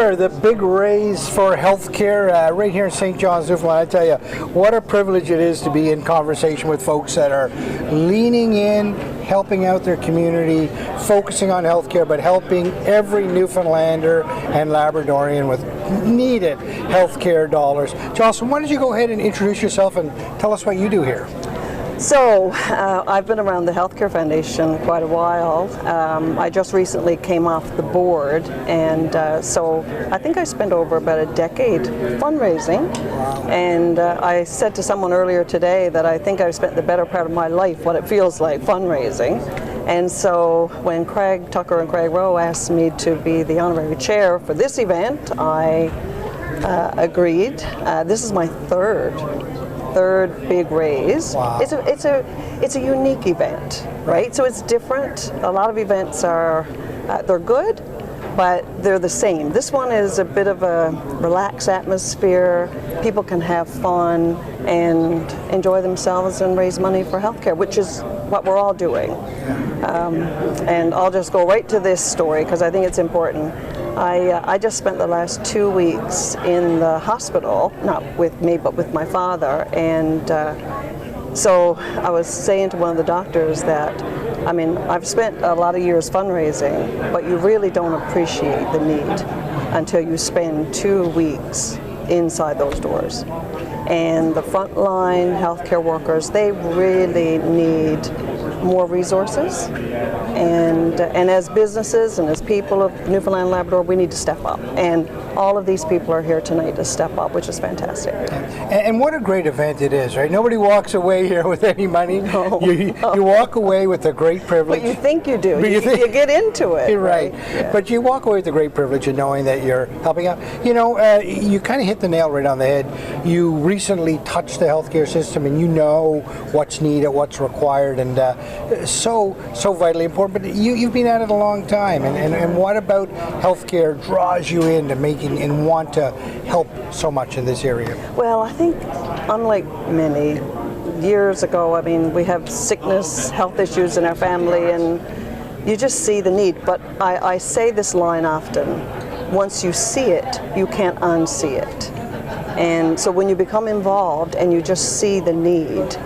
there, the big raise for healthcare right here in St. John's, Newfoundland. I tell you, what a privilege it is to be in conversation with folks that are leaning in, helping out their community, focusing on healthcare, but helping every Newfoundlander and Labradorian with needed healthcare dollars. Jocelyn, why don't you go ahead and introduce yourself and tell us what you do here? So, I've been around the Healthcare Foundation quite a while. I just recently came off the board, and so I think I spent over about a decade fundraising. And I said to someone earlier today that I think I've spent the better part of my life, what it feels like, fundraising. And so when Craig Tucker and Craig Rowe asked me to be the honorary chair for this event, I agreed. This is my third big raise. Wow. It's a unique event, right? So it's different. A lot of events are they're good, but they're the same. This one is a bit of a relaxed atmosphere. People can have fun and enjoy themselves and raise money for healthcare, which is what we're all doing. And I'll just go right to this story because I think it's important. I just spent the last 2 weeks in the hospital, not with me, but with my father. And so I was saying to one of the doctors that, I mean, I've spent a lot of years fundraising, but you really don't appreciate the need until you spend 2 weeks inside those doors. And the frontline healthcare workers, they really need more resources, and as businesses and as people of Newfoundland and Labrador, we need to step up, and all of these people are here tonight to step up, which is fantastic. And what a great event it is, right? Nobody walks away here with any money. No. You walk away with a great privilege. But you think you do. But you get into it. You're right. Yeah. But you walk away with the great privilege of knowing that you're helping out. You know, you kind of hit the nail right on the head. You recently touched the healthcare system, and you know what's needed, what's required, and so vitally important. But you've been at it a long time, and what about healthcare draws you into making and want to help so much in this area? Well, I think unlike many years ago, I mean, we have sickness, health issues in our family, and you just see the need. But I say this line often: once you see it, you can't unsee it. And so when you become involved and you just see the need,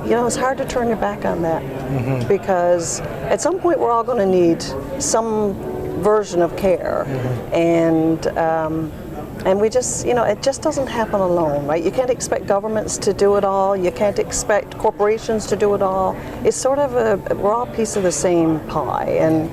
you know, it's hard to turn your back on that, because at some point we're all going to need some version of care, and we just, you know, it just doesn't happen alone, right? You can't expect governments to do it all. You can't expect corporations to do it all. It's sort of we're all a piece of the same pie, and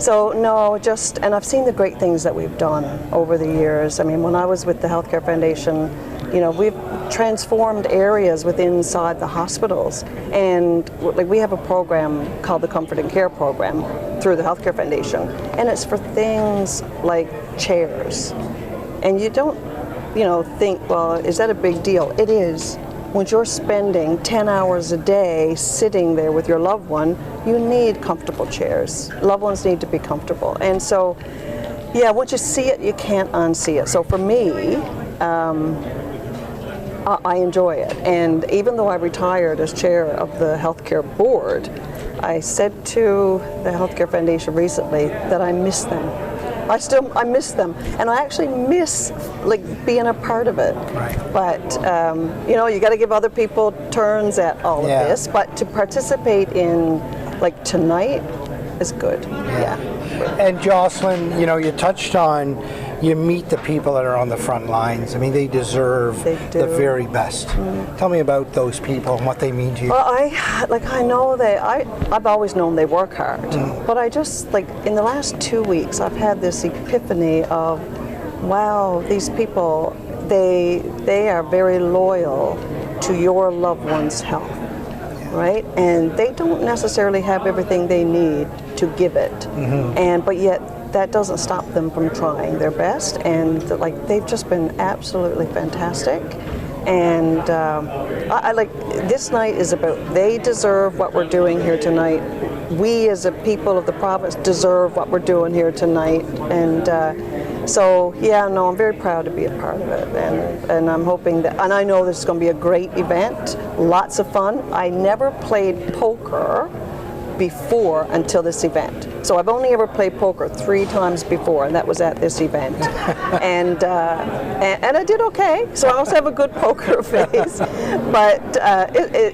so no, and I've seen the great things that we've done over the years. I mean, when I was with the Healthcare Foundation, you know, we've transformed areas inside the hospitals, and like we have a program called the Comfort and Care program through the Healthcare Foundation, and it's for things like chairs. And you don't, you know, think, well, is that a big deal? It is. When you're spending 10 hours a day sitting there with your loved one, you need comfortable chairs. Loved ones need to be comfortable. And so, yeah, once you see it, you can't unsee it. So for me, I enjoy it. And even though I retired as chair of the healthcare board, I said to the Healthcare Foundation recently that I miss them. I miss them, and I actually miss like being a part of it. Right. But you know, you got to give other people turns at all of this. But to participate in like tonight is good. Yeah. And Jocelyn, you know, you touched on, you meet the people that are on the front lines. I mean, they deserve the very best. Tell me about those people and what they mean to you. Well, I know I've always known they work hard, but I just, like, in the last 2 weeks, I've had this epiphany of, wow, these people, they are very loyal to your loved one's health, right? And they don't necessarily have everything they need to give it, but yet that doesn't stop them from trying their best, and like they've just been absolutely fantastic. And I like this night is about, they deserve what we're doing here tonight. We as a people of the province deserve what we're doing here tonight, and so yeah, no, I'm very proud to be a part of it, and I'm hoping that, and I know this is going to be a great event, lots of fun. I never played poker before until this event. So I've only ever played poker 3 times before, and that was at this event. and I did okay, so I also have a good poker face. But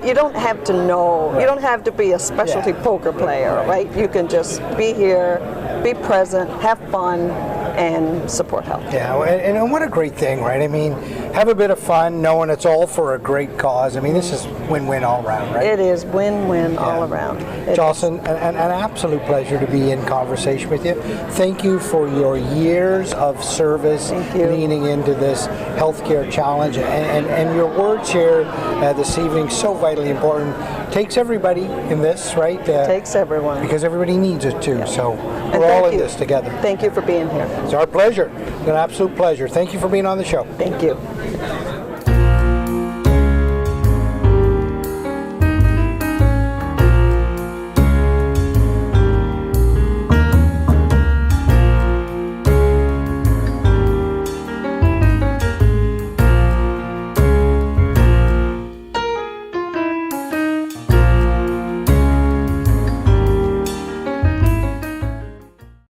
you don't have to know, you don't have to be a specialty poker player, right? You can just be here, be present, have fun, and support health. Yeah, and what a great thing, right? I mean, have a bit of fun knowing it's all for a great cause. I mean, this is win-win all around, right? It is win-win all around. Jocelyn, an absolute pleasure to be in conversation with you. Thank you for your years of service leaning into this healthcare challenge, and your words here this evening, so vitally important. Takes everybody in this, right? Takes everyone. Because everybody needs it too, so And we're all in you. this together. Thank you for being here. It's our pleasure. It's an absolute pleasure. Thank you for being on the show. Thank you.